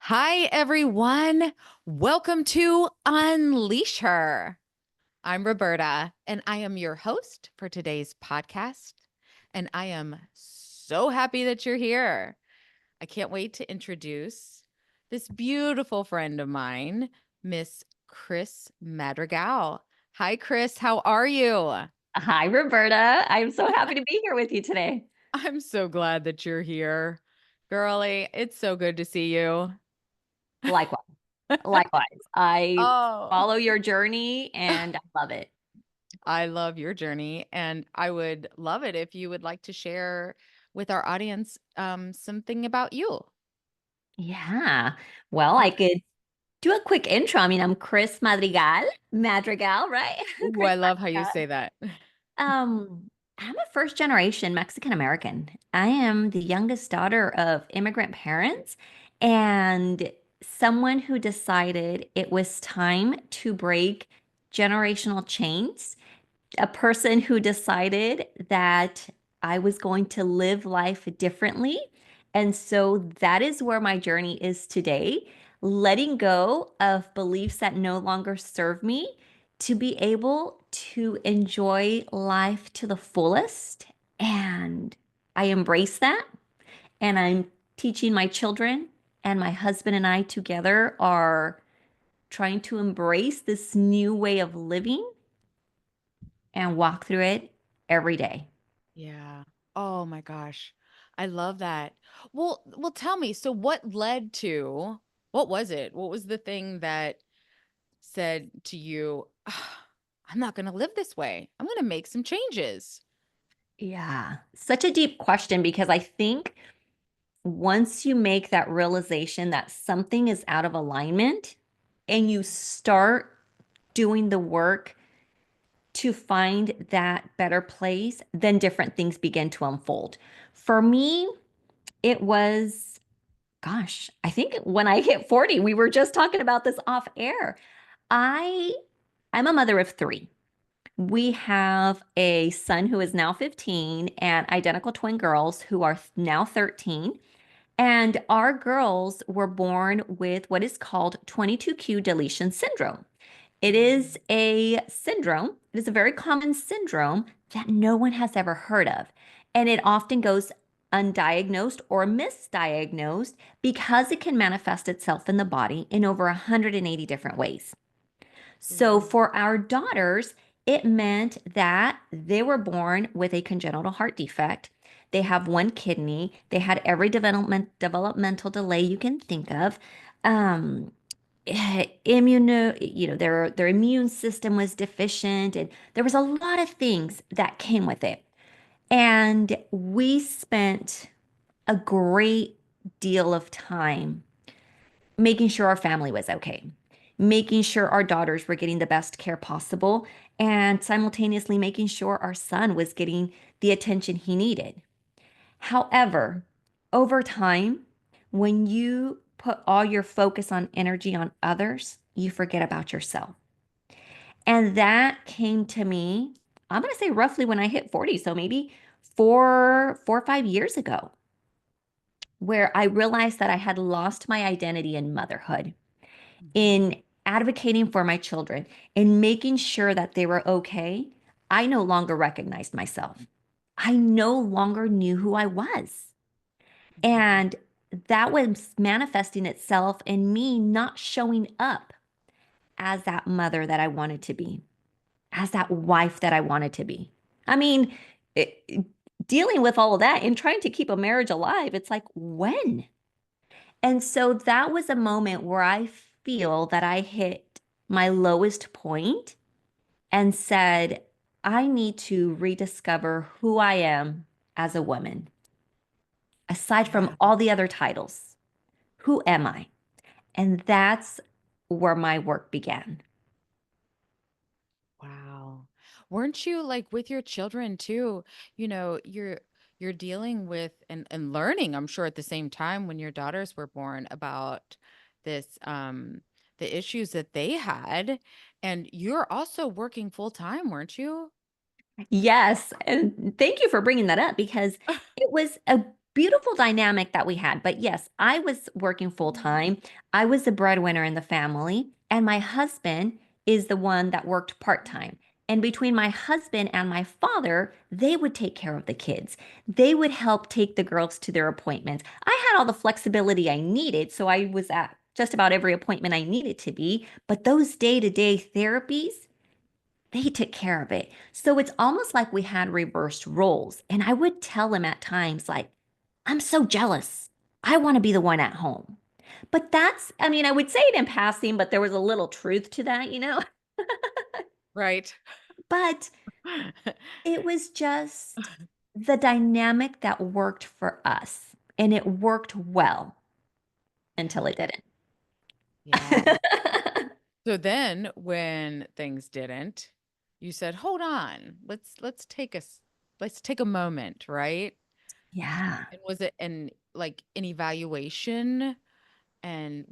Hi, everyone. Welcome to Unleash Her. I'm Roberta, and I am your host for today's podcast. And I am so happy that you're here. I can't wait to introduce this beautiful friend of mine, Miss Criss Madrigal. Hi, Criss. How are you? Hi, Roberta. I'm so happy to be here with you today. I'm so glad that you're here. Girlie, it's so good to see you. Likewise. Likewise. I Oh. follow your journey and I love it. I love your journey, and I would love it if you would like to share with our audience something about you. Yeah. Well, I Okay. could do a quick intro. I mean, I'm Criss Madrigal. Madrigal, right? Ooh, Criss I love how you Madrigal. say that. I'm a first generation Mexican American. I am the youngest daughter of immigrant parents and someone who decided it was time to break generational chains, a person who decided that I was going to live life differently. And so that is where my journey is today, letting go of beliefs that no longer serve me to be able to enjoy life to the fullest. And I embrace that. And I'm teaching my children, and my husband and I together are trying to embrace this new way of living and walk through it every day. Yeah. Oh my gosh. I love that. Well, tell me, so what led to what was it? What was the thing that said to you, "Ah, I'm not going to live this way. I'm going to make some changes." Yeah, such a deep question because I think once you make that realization that something is out of alignment and you start doing the work to find that better place, then different things begin to unfold. For me, it was, gosh, I think when I hit 40, we were just talking about this off air. I I'm a mother of three. We have a son who is now 15 and identical twin girls who are now 13. And our girls were born with what is called 22q deletion syndrome. It is a syndrome, it is a very common syndrome that no one has ever heard of. And it often goes undiagnosed or misdiagnosed because it can manifest itself in the body in over 180 different ways. So Mhm. for our daughters, it meant that they were born with a congenital heart defect. They have one kidney. They had every developmental delay you can think of. Um, their immune system was deficient, and there was a lot of things that came with it. And we spent a great deal of time making sure our family was okay, making sure our daughters were getting the best care possible, and simultaneously making sure our son was getting the attention he needed. However, over time, when you put all your focus on energy on others, you forget about yourself. And that came to me, I'm going to say roughly when I hit 40, so maybe 4 or 5 years ago, where I realized that I had lost my identity in motherhood, Mhm. in advocating for my children, in making sure that they were okay. I no longer recognized myself. I no longer knew who I was. Mhm. And that was manifesting itself in me not showing up as that mother that I wanted to be, as that wife that I wanted to be. I mean, dealing with all of that and trying to keep a marriage alive, it's like, when? And so that was a moment where I feel that I hit my lowest point and said, I need to rediscover who I am as a woman, aside Yeah. from all the other titles. Who am I? And that's where my work began. Wow. Weren't you like with your children too? You're dealing with and learning, I'm sure at the same time when your daughters were born about this the issues that they had, and you're also working full time, weren't you? Yes. And thank you for bringing that up because it was a beautiful dynamic that we had. But yes, I was working full time. I was the breadwinner in the family, and my husband is the one that worked part time. And between my husband and my father, they would take care of the kids. They would help take the girls to their appointments. I had all the flexibility I needed, so I was at just about every appointment I needed to be. But those day-to-day therapies, they took care of it. So it's almost like we had reversed roles. And I would tell him at times, like, I'm so jealous. I want to be the one at home. But that's, I mean, I would say it in passing, but there was a little truth to that. Right. But it was just the dynamic that worked for us. And it worked well until it didn't. Yeah. So then when things didn't, you said, "Hold on. Let's take a moment," right? Yeah. And was it an evaluation? And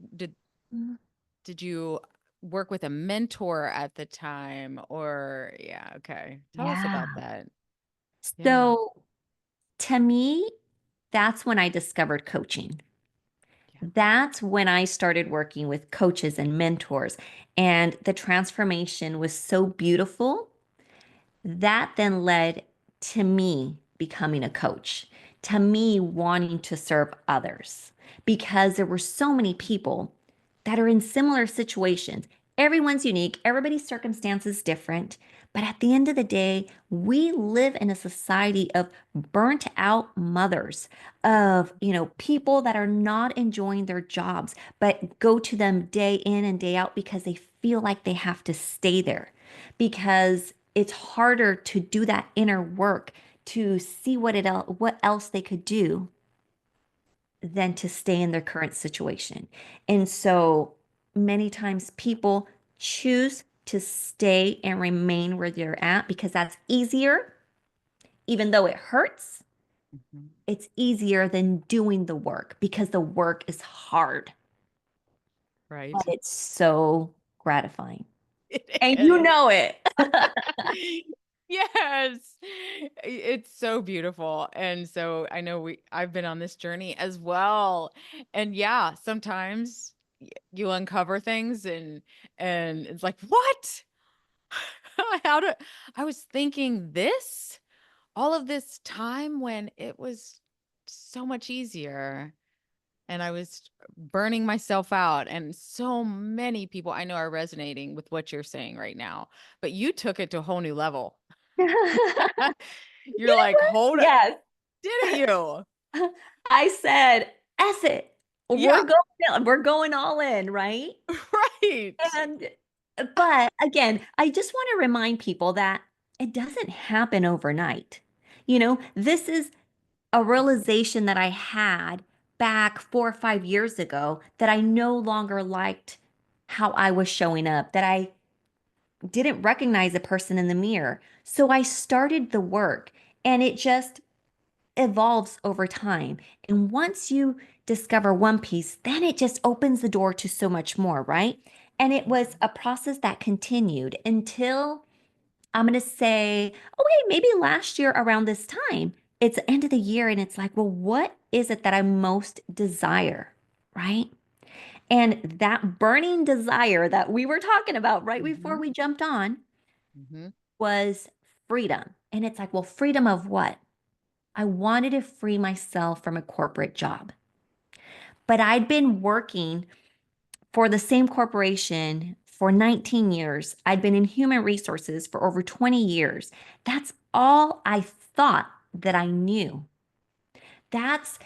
did you work with a mentor at the time, or yeah, okay. Tell us about Yeah. that. Yeah. So to me, that's when I discovered coaching. Yeah. That's when I started working with coaches and mentors. And the transformation was so beautiful. That then led to me becoming a coach, to me wanting to serve others, because there were so many people that are in similar situations. Everyone's unique, everybody's circumstance is different. But at the end of the day, we live in a society of burnt out mothers, of, people that are not enjoying their jobs, but go to them day in and day out because they feel like they have to stay there, because it's harder to do that inner work to see what else they could do than to stay in their current situation. And so many times people choose to stay and remain where they're at because that's easier, even though it hurts. Mhm. It's easier than doing the work because the work is hard, but Right. it's so gratifying. It And you is. know it. Yes. It's so beautiful. And so I know I've been on this journey as well. And yeah, sometimes you uncover things and it's like, "What? How do I was thinking this all of this time when it was so much easier." And I was burning myself out. And so many people I know are resonating with what you're saying right now. But you took it to a whole new level. You're like, "Hold it, Yes. didn't you?" I said, "F it. Yeah, We're going all in, right?" right. And but again, I just want to remind people that it doesn't happen overnight. This is a realization that I had back 4 or 5 years ago, that I no longer liked how I was showing up, that I didn't recognize a person in the mirror. So I started the work, and it just evolves over time. And once you discover one piece, then it just opens the door to so much more, right? And it was a process that continued until, I'm going to say, okay, maybe last year around this time, it's the end of the year, and it's like, well, what is it that I most desire, right? And that burning desire that we were talking about right before Mhm, we jumped on mhm, was freedom. And it's like, well, freedom of what? I wanted to free myself from a corporate job. But I'd been working for the same corporation for 19 years. I'd been in human resources for over 20 years. That's all I thought that I knew. That's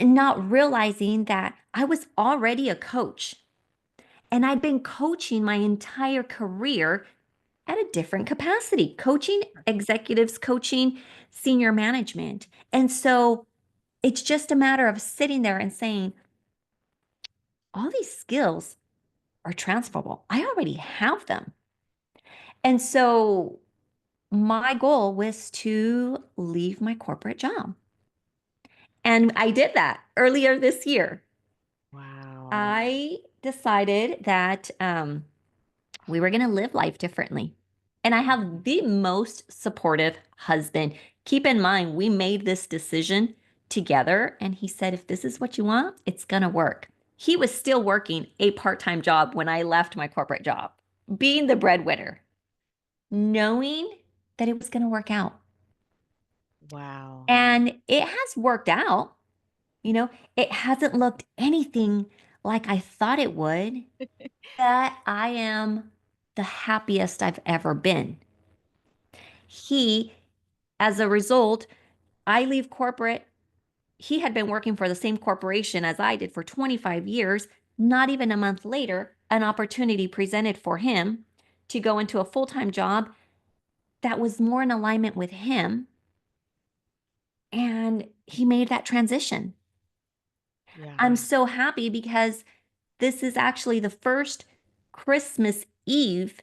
not realizing that I was already a coach, and I'd been coaching my entire career at a different capacity, coaching executives, coaching senior management. And so it's just a matter of sitting there and saying, all these skills are transferable. I already have them. And so my goal was to leave my corporate job. And I did that earlier this year. wow. I decided that we were going to live life differently. And I have the most supportive husband. Keep in mind, we made this decision together. And he said, if this is what you want, it's going to work. He was still working a part-time job when I left my corporate job, being the breadwinner, knowing that it was going to work out. Wow. And it has worked out. You know, it hasn't looked anything like I thought it would, that I am the happiest I've ever been. He, as a result, I leave corporate. He had been working for the same corporation as I did for 25 years. Not even a month later, an opportunity presented for him to go into a full-time job that was more in alignment with him. And he made that transition. Yeah. I'm so happy because this is actually the first Christmas Eve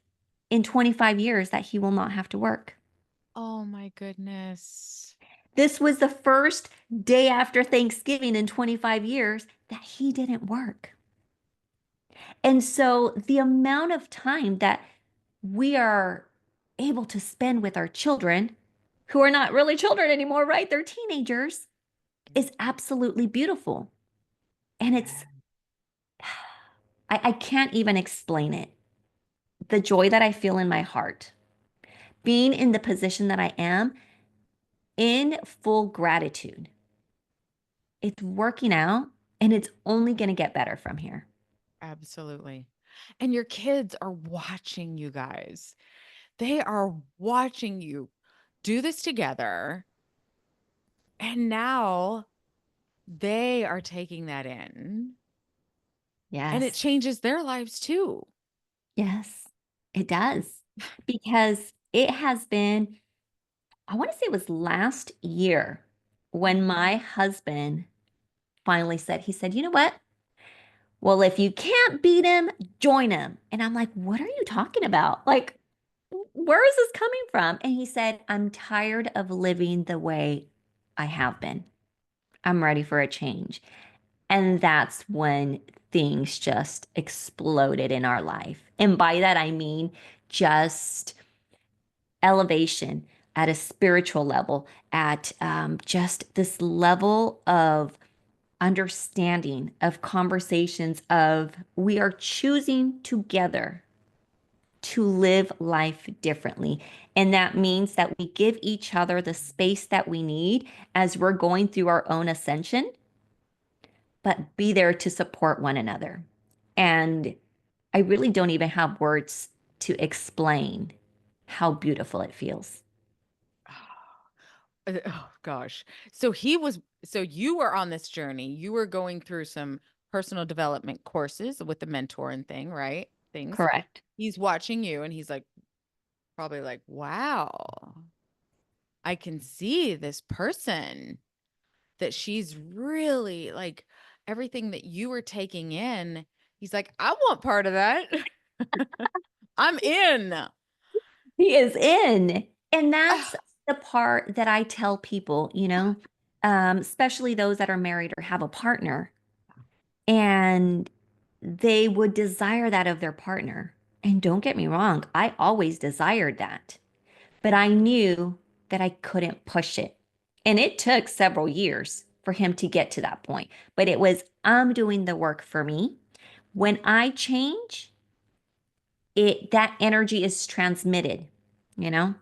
in 25 years that he will not have to work. Oh my goodness. This was the first day after Thanksgiving in 25 years that he didn't work. And so the amount of time that we are able to spend with our children, who are not really children anymore, right? They're teenagers, is absolutely beautiful. And it's, I can't even explain it. The joy that I feel in my heart, being in the position that I am in full gratitude. It's working out and it's only going to get better from here. Absolutely. And your kids are watching you guys. They are watching you do this together. And now they are taking that in and it Yes. changes their lives too. Yes, it does. Because it has been, I want to say it was last year when my husband finally said, he said, you know what? Well, if you can't beat him, join him. And I'm like, what are you talking about? Like, where is this coming from? And he said, I'm tired of living the way I have been. I'm ready for a change. And that's when things just exploded in our life. And by that, I mean just elevation at a spiritual level, at just this level of understanding, of conversations, of we are choosing together to live life differently. And that means that we give each other the space that we need as we're going through our own ascension, but be there to support one another. And I really don't even have words to explain how beautiful it feels. Oh gosh. So you were on this journey. You were going through some personal development courses with the mentor and thing, right? Things. Correct. He's watching you and he's like, probably like, wow, I can see this person that she's really like everything that you were taking in. He's like, I want part of that. I'm in. He is in. And that's Ah, the part that I tell people, especially those that are married or have a partner, and they would desire that of their partner. And don't get me wrong, I always desired that, but I knew that I couldn't push it. And it took several years for him to get to that point. But it was, I'm doing the work for me. When I change, that energy is transmitted, you know?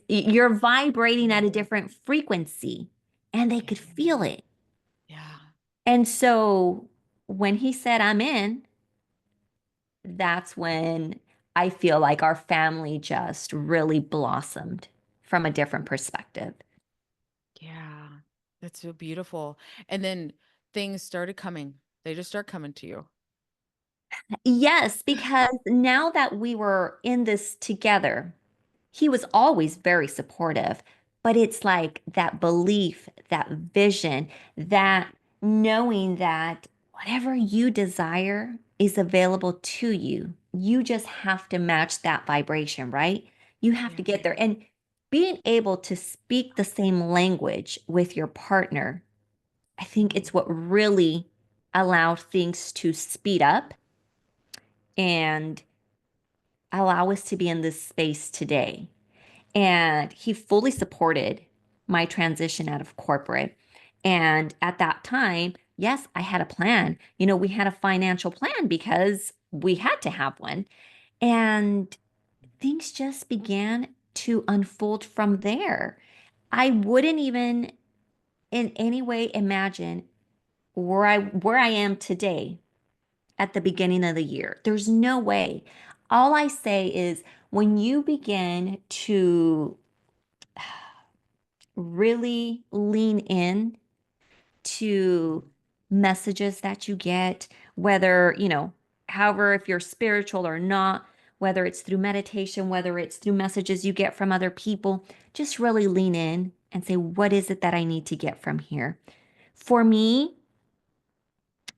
You're vibrating at a different frequency and they could feel it. yeah. And so when he said I'm in, that's when I feel like our family just really blossomed from a different perspective. Yeah. That's so beautiful. And then things started coming. They just start coming to you. Yes, because now that we were in this together, he was always very supportive, but it's like that belief, that vision, that knowing that whatever you desire is available to you. You just have to match that vibration, right? You have Yeah. to get there. And being able to speak the same language with your partner, I think it's what really allowed things to speed up and allow us to be in this space today. And he fully supported my transition out of corporate. And at that time, yes, I had a plan. We had a financial plan because we had to have one. And things just began to unfold from there. I wouldn't even in any way imagine where I am today at the beginning of the year. There's no way. All I say is when you begin to really lean in to messages that you get, whether, however, if you're spiritual or not, whether it's through meditation, whether it's through messages you get from other people, just really lean in and say, what is it that I need to get from here? For me,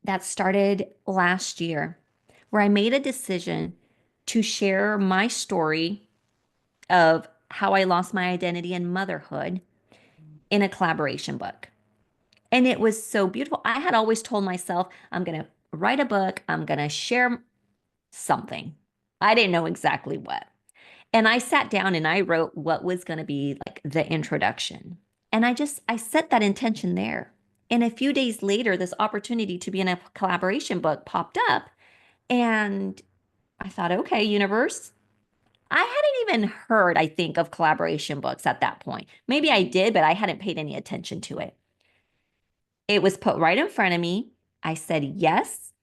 that started last year, where I made a decision to share my story of how I lost my identity and motherhood in a collaboration book. And it was so beautiful. I had always told myself, I'm going to write a book, I'm going to share something. I didn't know exactly what. And I sat down and I wrote what was going to be like the introduction. And I set that intention there. And a few days later, this opportunity to be in a collaboration book popped up. And I thought, okay, universe, I hadn't even heard, I think, of collaboration books at that point. Maybe I did, but I hadn't paid any attention to it. It was put right in front of me. I said yes.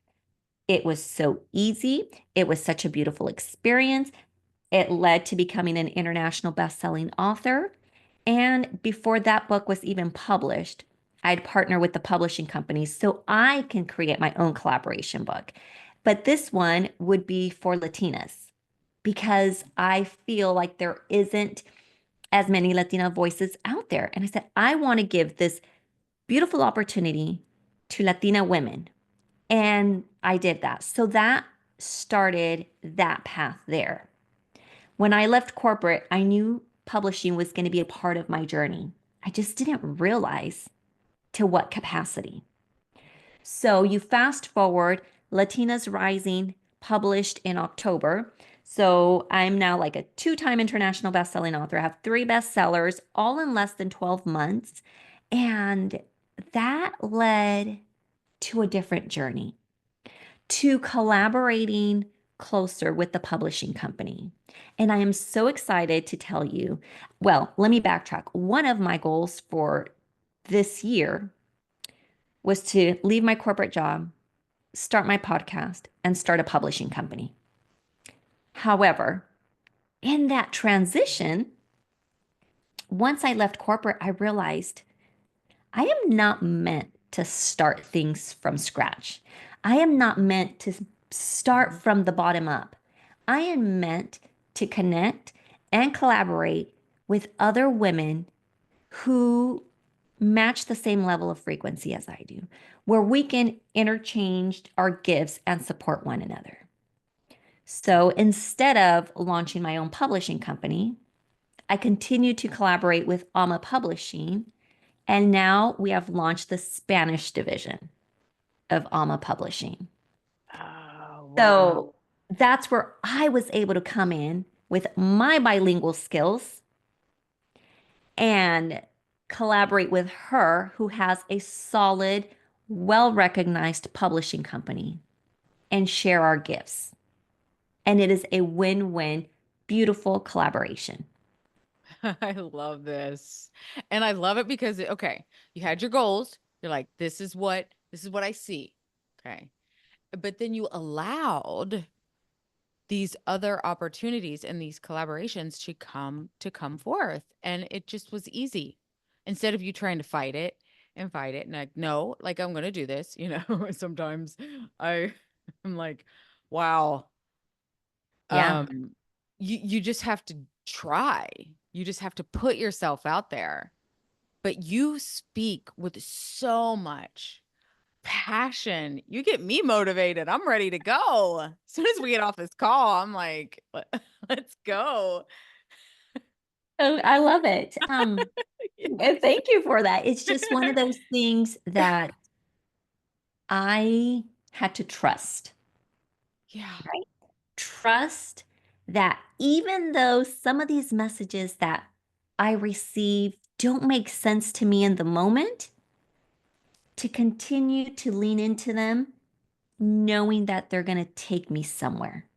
It was so easy. It was such a beautiful experience. It led to becoming an international best-selling author. And before that book was even published, I'd partner with the publishing companies so I can create my own collaboration book. But this one would be for Latinas because I feel like there isn't as many Latina voices out there. And I said, I want to give this beautiful opportunity to Latina women. And I did that. So that started that path there. When I left corporate, I knew publishing was going to be a part of my journey. I just didn't realize to what capacity. So you fast forward, Latinas Rising published in October. So I'm now like a two-time international best-selling author. I have 3 bestsellers, all in less than 12 months. And that led to a different journey, to collaborating closer with the publishing company. And I am so excited to tell you, well, let me backtrack. One of my goals for this year was to leave my corporate job, start my podcast, and start a publishing company. However, in that transition, once I left corporate, I realized I am not meant to start things from scratch. I am not meant to start from the bottom up. I am meant to connect and collaborate with other women who match the same level of frequency as I do, where we can interchange our gifts and support one another. So instead of launching my own publishing company, I continue to collaborate with Alma Publishing, and now we have launched the Spanish division of Alma Publishing. Oh, wow. So that's where I was able to come in with my bilingual skills and collaborate with her, who has a solid, well-recognized publishing company, and share our gifts. And it is a win-win, beautiful collaboration. I love this. And I love it because okay, you had your goals. You're like, this is what I see. Okay. But then you allowed these other opportunities and these collaborations to come forth. And it just was easy. Instead of you trying to fight it and like, no, like I'm gonna do this, sometimes I am like, wow. Yeah. You just have to try. You just have to put yourself out there. But you speak with so much passion. You get me motivated. I'm ready to go. As soon as we get off this call, I'm like, let's go. Oh, I love it. Yeah. And thank you for that. It's just one of those things that I had to trust, Yeah. right? Trust that even though some of these messages that I receive don't make sense to me in the moment, to continue to lean into them, knowing that they're going to take me somewhere.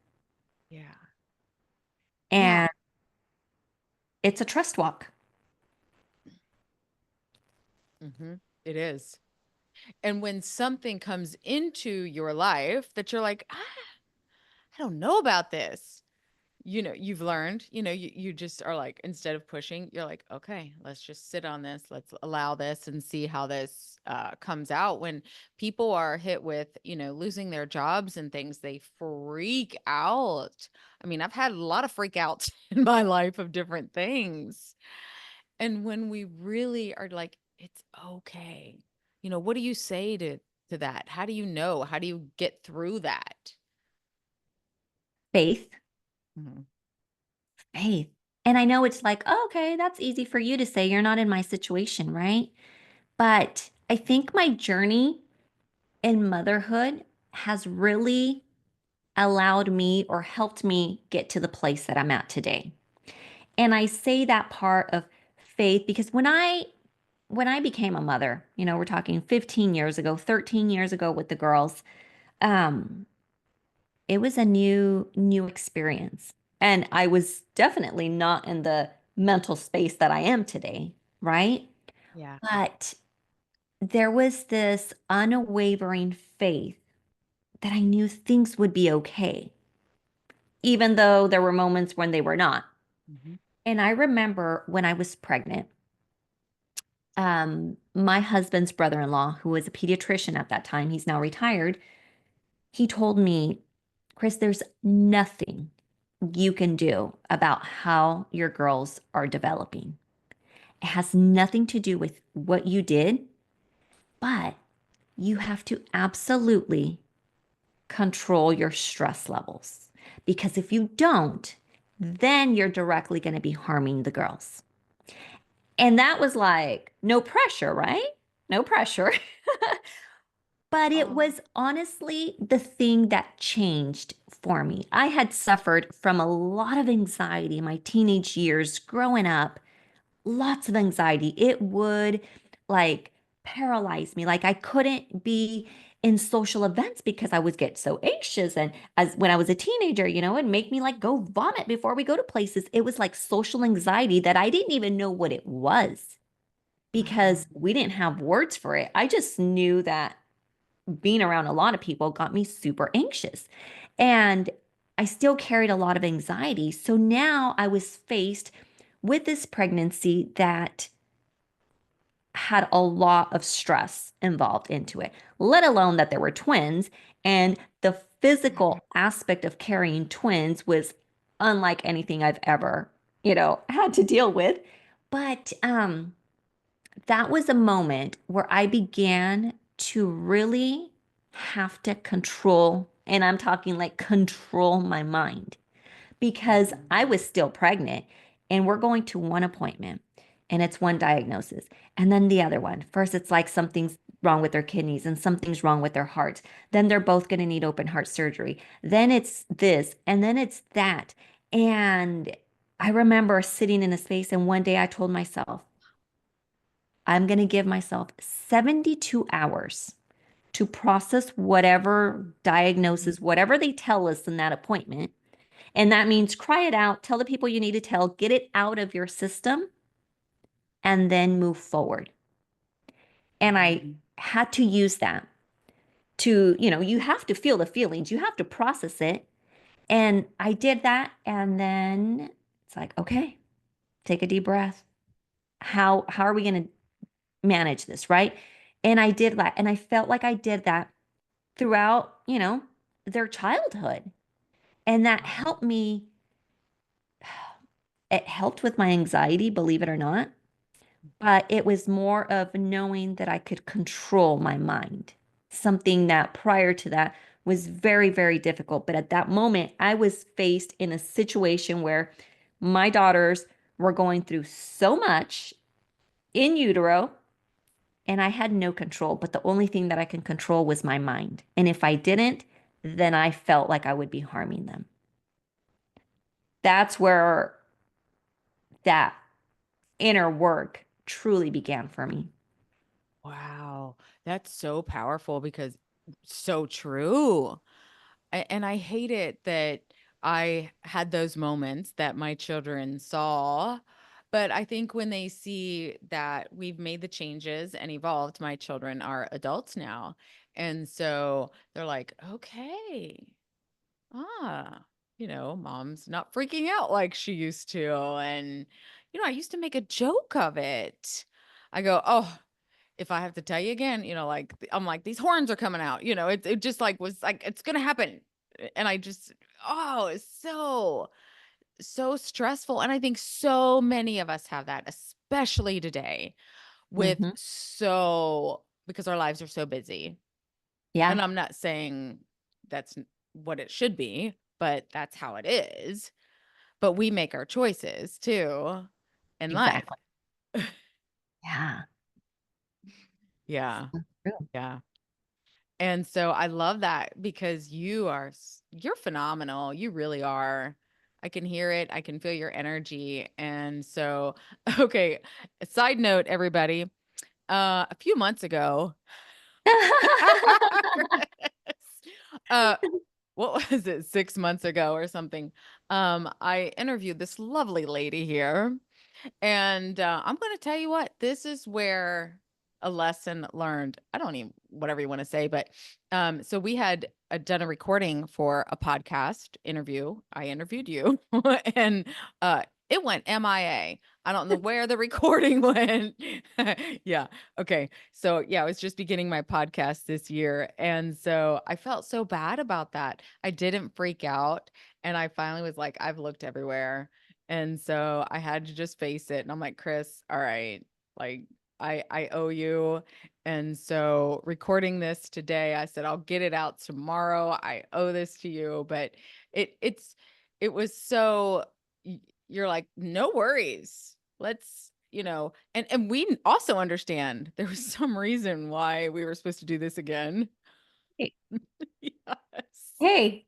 Yeah. Yeah. And it's a trust walk. hmm It is. And when something comes into your life that you're like, I don't know about this, you've learned, you just are like, instead of pushing, you're like, okay, let's just sit on this. Let's allow this and see how this comes out. When people are hit with, losing their jobs and things, they freak out. I mean, I've had a lot of freak outs in my life of different things. And when we really are like, it's okay. What do you say to that? How do you know? How do you get through that? Faith, Mhm. faith. And I know it's like, oh, okay, that's easy for you to say. You're not in my situation, right? But I think my journey in motherhood has really allowed me or helped me get to the place that I'm at today. And I say that part of faith because when I became a mother, we're talking 15 years ago, 13 years ago with the girls, um, it was a new experience. And I was definitely not in the mental space that I am today, right? Yeah. But there was this unwavering faith that I knew things would be okay, even though there were moments when they were not. Mhm. And I remember when I was pregnant, my husband's brother-in-law, who was a pediatrician at that time, he's now retired, he told me, Criss, there's nothing you can do about how your girls are developing. It has nothing to do with what you did, but you have to absolutely control your stress levels. Because if you don't, then you're directly going to be harming the girls. And that was like, no pressure, right? No pressure. But it Oh. was honestly the thing that changed for me. I had suffered from a lot of anxiety in my teenage years growing up, lots of anxiety. It would like paralyze me. Like I couldn't be in social events because I would get so anxious. And as when I was a teenager, it'd make me like go vomit before we go to places. It was like social anxiety that I didn't even know what it was Wow. because we didn't have words for it. I just knew that being around a lot of people got me super anxious. And I still carried a lot of anxiety. So now I was faced with this pregnancy that had a lot of stress involved into it, let alone that there were twins. And the physical aspect of carrying twins was unlike anything I've ever, had to deal with. But that was a moment where I began to really have to control, and I'm talking like control my mind because I Mhm. was still pregnant and we're going to one appointment and it's one diagnosis and then the other one. First, it's like something's wrong with their kidneys and something's wrong with their heart. Then they're both going to need open heart surgery. Then it's this and then it's that. And I remember sitting in a space and one day I told myself, I'm going to give myself 72 hours to process whatever diagnosis, whatever they tell us in that appointment. And that means cry it out, tell the people you need to tell, get it out of your system, and then move forward. And I had to use that to, you have to feel the feelings, you have to process it. And I did that. And then it's like, okay, take a deep breath. How are we going to manage this, right? And I did that. And I felt like I did that throughout, their childhood. And that Wow. helped me. It helped with my anxiety, believe it or not. But it was more of knowing that I could control my mind, something that prior to that was very, very difficult. But at that moment, I was faced in a situation where my daughters were going through so much in utero and I had no control. But the only thing that I can control was my mind. And if I didn't, then I felt like I would be harming them. That's where that inner work truly began for me. Wow. That's so powerful because so true. And I hate it that I had those moments that my children saw. But I think when they see that we've made the changes and evolved, my children are adults now. And so they're like, okay, ah, mom's not freaking out like she used to. And, I used to make a joke of it. I go, oh, if I have to tell you again, like I'm like, these horns are coming out, it just like was like, it's gonna happen. And I just, oh, it's so stressful. And I think so many of us have that, especially today with Hmm. because our lives are so busy. Yeah, And I'm not saying that's what it should be, but that's how it is. But we make our choices too in life. exactly. Yeah. Yeah. So true. Yeah. And so I love that because you're phenomenal. You really are. I can hear it. I can feel your energy. And so, okay, a side note, everybody. A few months ago, uh, what was it, 6 months ago or something? I interviewed this lovely lady here. And I'm going to tell you what, this is where a lesson learned. I don't even, whatever you want to say, but so we had done a recording for a podcast interview. I interviewed you and it went MIA. I don't know where the recording went. Yeah. Okay. So, yeah, I was just beginning my podcast this year. And so I felt so bad about that. I didn't freak out. And I finally was like, I've looked everywhere. And so I had to just face it. And I'm like, Criss, all right, like I owe you. And so recording this today, I said, I'll get it out tomorrow. I owe this to you. But it was so you're like, no worries. Let's, and we also understand there was some reason why we were supposed to do this again. Hey, Yes. hey,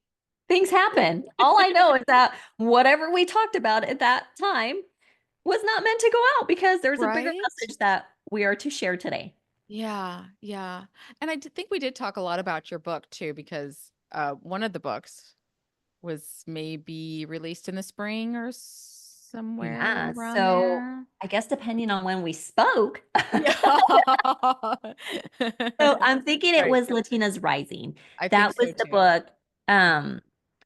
things happen. All I know is that whatever we talked about at that time was not meant to go out because there's a bigger Right? message that we are to share today. Yeah, yeah. And think we did talk a lot about your book too, because one of the books was maybe released in the spring or somewhere Yeah. around So there. I guess depending on when we spoke. Yeah. So I'm thinking it Right. was Latinas Rising. I That think was so the too. book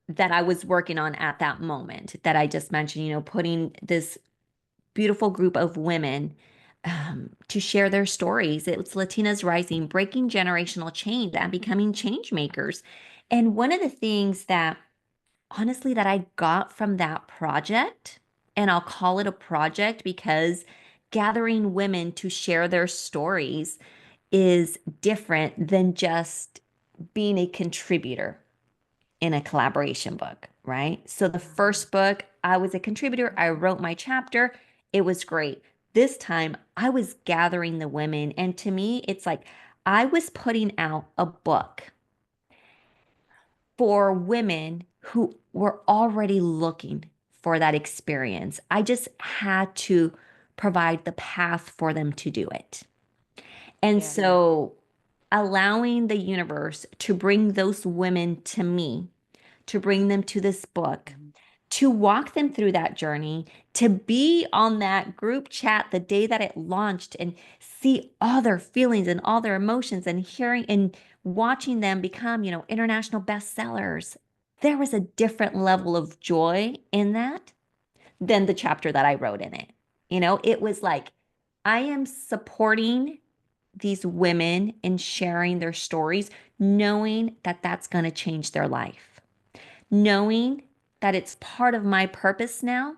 that I was working on at that moment that I just mentioned, putting this beautiful group of women to share their stories. It was Latinas Rising, breaking generational change and becoming change makers. And one of the things that honestly that I got from that project, and I'll call it a project because gathering women to share their stories is different than just being a contributor in a collaboration book, right? So the first book, I was a contributor, I wrote my chapter, it was great. This time, I was gathering the women, and to me, it's like I was putting out a book for women who were already looking for that experience. I just had to provide the path for them to do it. And Yeah. so allowing the universe to bring those women to me, to bring them to this book, Mhm. to walk them through that journey, to be on that group chat the day that it launched and see all their feelings and all their emotions and hearing and watching them become, international bestsellers. There was a different level of joy in that than the chapter that I wrote in it. It was like I am supporting these women in sharing their stories, knowing that that's going to change their life, knowing that it's part of my purpose now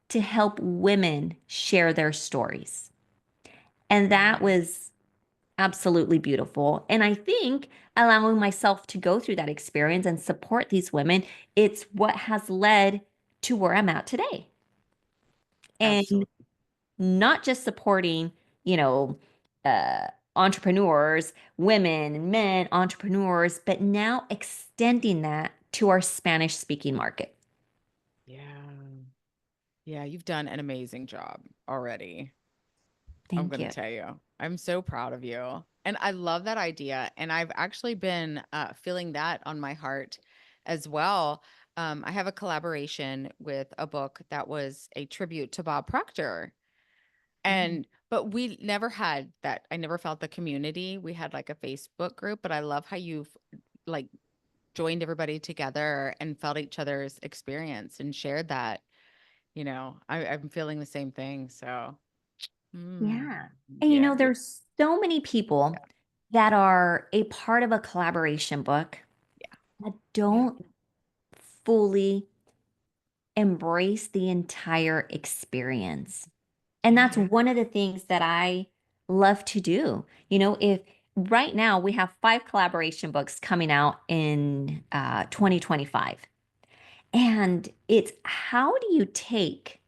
to help women share their stories. And that Yeah. was absolutely beautiful. And I think allowing myself to go through that experience and support these women, it's what has led to where I'm at today. And Absolutely. not just supporting, you know, uh, entrepreneurs, women and men entrepreneurs, but now extending that to our Spanish speaking market. Yeah. Yeah, you've done an amazing job already. I'm Thank going to you. tell you. I'm so proud of you. And I love that idea. And I've actually been feeling that on my heart as well. I have a collaboration with a book that was a tribute to Bob Proctor. Mhm. But we never had that. I never felt the community. We had like a Facebook group, but I love how you've like joined everybody together and felt each other's experience and shared that. I'm feeling the same thing. So, mm, Yeah. And yeah, there's so many people yeah, that are a part of a collaboration book that yeah. don't fully embrace the entire experience. And Yeah. that's one of the things that I love to do. If right now we have 5 collaboration books coming out in 2025, and it's how do you take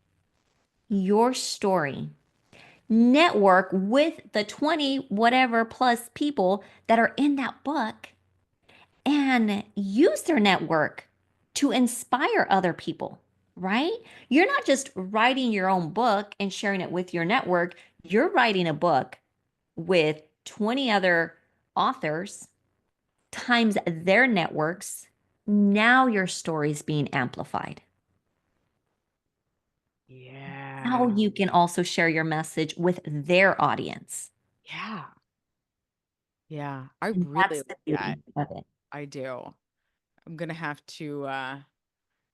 your story, network with the 20 whatever plus people that are in that book, and use their network to inspire other people, right? You're not just writing your own book and sharing it with your network. You're writing a book with 20 other authors times their networks. Now your story's being amplified. How Yeah. you can also share your message with their audience. Yeah. Yeah. I And really that's like the that. beauty of it. I do. I'm gonna have to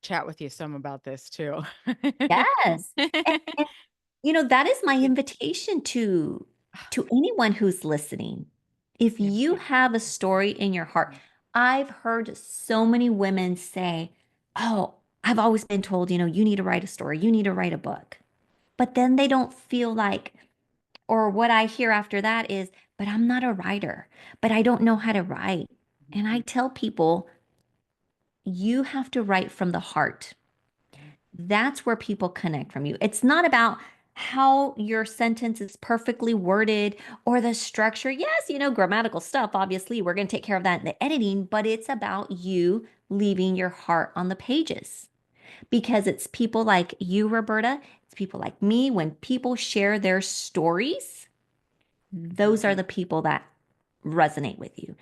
chat with you some about this too. Yes. And that is my invitation to anyone who's listening. If Yeah. you have a story in your heart, I've heard so many women say, "Oh, I've always been told, you need to write a story, you need to write a book." But then they don't feel like, or what I hear after that is, "But I'm not a writer, but I don't know how to write." And I tell people, you have to write from the heart. That's where people connect from you. It's not about how your sentence is perfectly worded or the structure. Yes, grammatical stuff, obviously, we're going to take care of that in the editing, but it's about you leaving your heart on the pages because it's people like you, Roberta. It's people like me. When people share their stories, those are the people that resonate with you,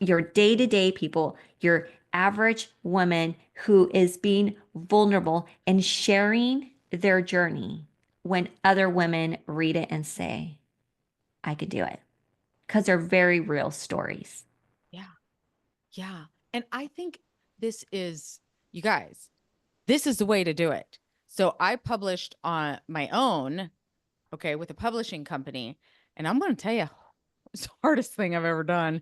your day to day people, your average woman who is being vulnerable and sharing their journey when other women read it and say, I could do it. Because they're very real stories. Yeah. Yeah. And I think this is, you guys, this is the way to do it. So I published on my own, okay, with a publishing company. And I'm going to tell you, it's the hardest thing I've ever done.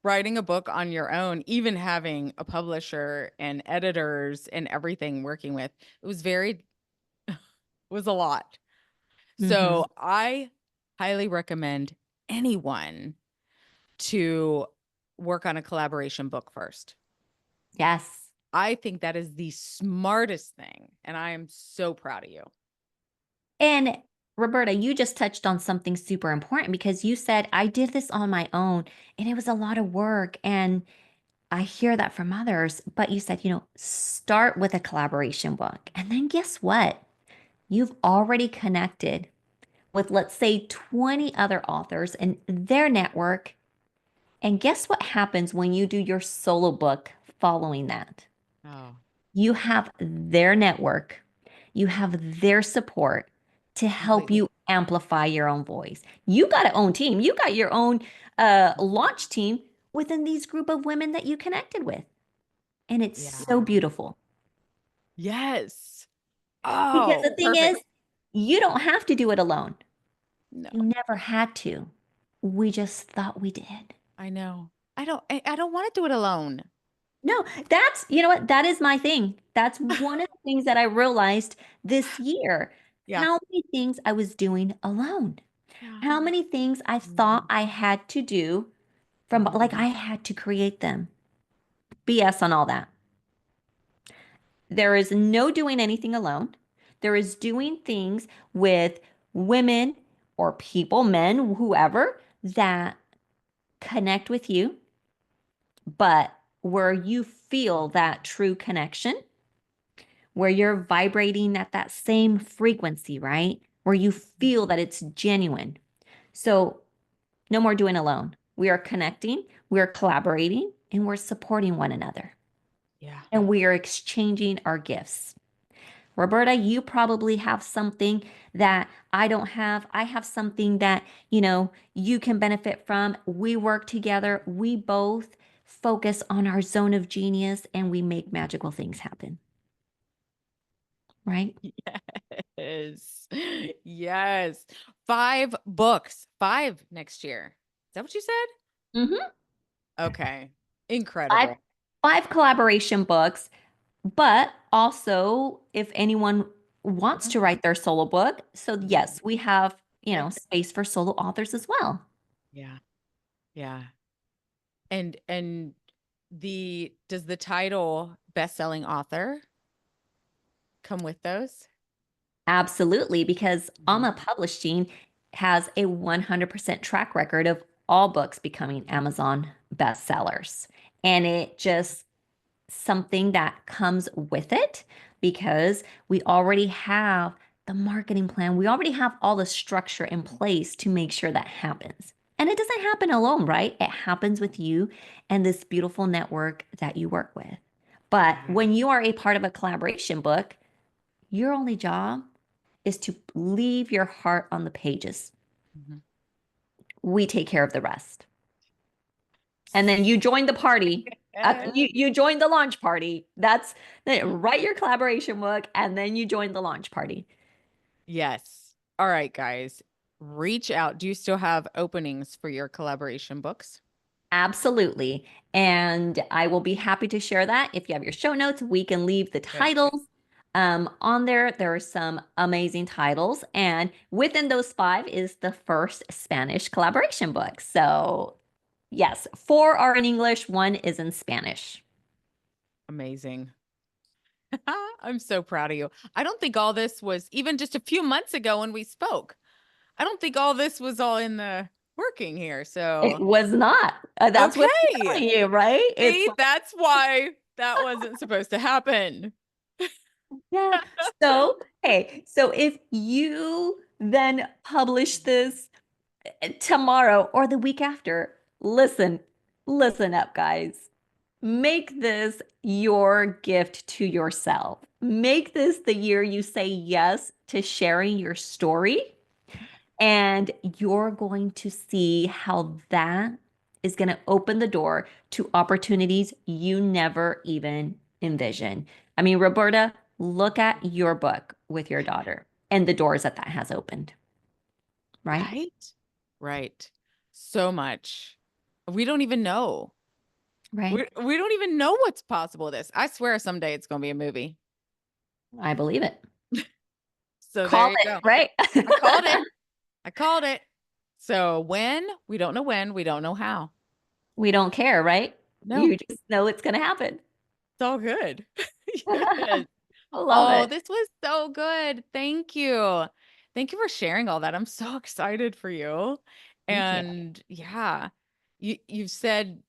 Writing a book on your own, even having a publisher and editors and everything working with, it was it was a lot. Hmm. So I highly recommend anyone to work on a collaboration book first. Yes. I think that is the smartest thing. And I am so proud of you. And Roberta, you just touched on something super important because you said, I did this on my own and it was a lot of work. And I hear that from others, but you said, start with a collaboration book. And then guess what? You've already connected with, let's say, 20 other authors and their network. And guess what happens when you do your solo book following that? Oh, You have their network, you have their support to help completely. you amplify your own voice. You got your own team, you got your own launch team within these group of women that you connected with. And it's so Yeah. beautiful. Yes. Because Oh, the thing perfect. is, you don't have to do it alone. No, You never had to. We just thought we did. I know. I don't want to do it alone. No, you know what? That is my thing. That's one of the things that I realized this year. Yeah. How many things I was doing alone. Yeah. How many things I thought I had to do like Mhm. I had to create them. BS on all that. There is no doing anything alone. There is doing things with women or people, men, whoever, that connect with you, but where you feel that true connection, where you're vibrating at that same frequency, right? Where you feel that it's genuine. So No more doing alone. We are connecting, we're collaborating, and we're supporting one another. Yeah. And we are exchanging our gifts. Roberta, you probably have something that I don't have. I have something that, you can benefit from. We work together. We both focus on our zone of genius and we make magical things happen. Right? Yes. Yes. 5 books. 5 next year. Is that what you said? Mm-hmm. Okay. Five, Incredible. five collaboration books, but also if anyone wants Mhm. to write their solo book, so Mhm. yes, we have, Okay. space for solo authors as well. Yeah. Yeah. And does the title best-selling author come with those? Absolutely, because Mhm. Alma Publishing has a 100% track record of all books becoming Amazon bestsellers. And it just something that comes with it because we already have the marketing plan. We already have all the structure in place to make sure that happens. And it doesn't happen alone, right? It happens with you and this beautiful network that you work with. But Yeah. when you are a part of a collaboration book, your only job is to leave your heart on the pages. Mhm. We take care of the rest. And then you join the party. You join the launch party. That's write your collaboration book and then you join the launch party. Yes. All right, guys. Reach out. Do you still have openings for your collaboration books? Absolutely. And I will be happy to share that. If you have your show notes, we can leave the Good. titles on there. There are some amazing titles. And within those 5 is the first Spanish collaboration book. So, yes, 4 are in English, 1 is in Spanish. Amazing. I'm so proud of you. I don't think all this was even just a few months ago when we spoke. I don't think all this was all in the working here. It So, was not. That's what I'm okay. telling you, right? It's See, that's why that wasn't supposed to happen. yeah. So, hey, so if you then publish this tomorrow or the week after, listen up, guys. Make this your gift to yourself. Make this the year you say yes to sharing your story. And you're going to see how that is going to open the door to opportunities you never even envisioned. I mean, Roberta, look at your book with your daughter and the doors that that has opened, right? Right? Right. So much. We don't even know. Right. We don't even know what's possible with this. I swear someday it's going to be a movie. I believe it. So there Called you it, go. right? I called it. I called it. So when? We don't know when. We don't know how. We don't care, right? No, You just know it's going to happen. it's all good. Yes. I love Oh, it. this was so good. Thank you. Thank you for sharing all that. I'm so excited for you. Thank you. And yeah, you've said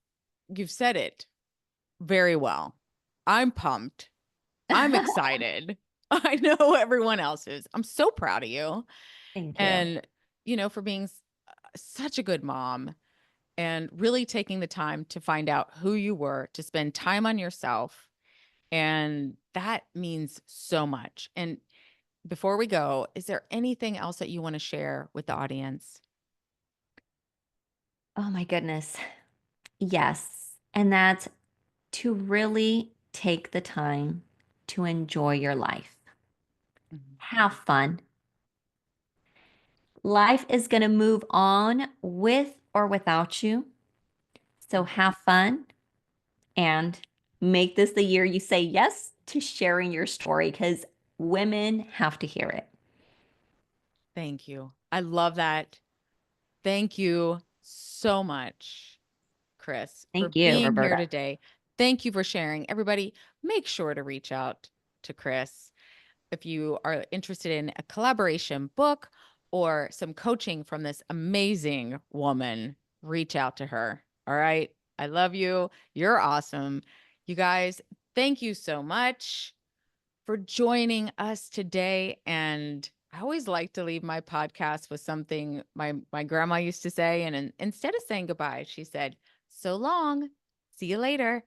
it very well. I'm pumped. I'm excited. I know everyone else is. I'm so proud of you. Thank you. And for being such a good mom and really taking the time to find out who you were, to spend time on yourself. And that means so much. And before we go, is there anything else that you want to share with the audience? Oh my goodness. Yes. And that's to really take the time to enjoy your life. Mhm. Have fun. Life is going to move on with or without you. So have fun and make this the year you say yes to sharing your story because women have to hear it. Thank you. I love that. Thank you so much, Criss, for Thank you, being here Roberta. today. Thank you for sharing. Everybody, make sure to reach out to Criss if you are interested in a collaboration book or some coaching from this amazing woman. Reach out to her. All right. I love you. You're awesome. You guys, thank you so much for joining us today. And I always like to leave my podcast with something my grandma used to say, and instead of saying goodbye, she said, "So long, see you later."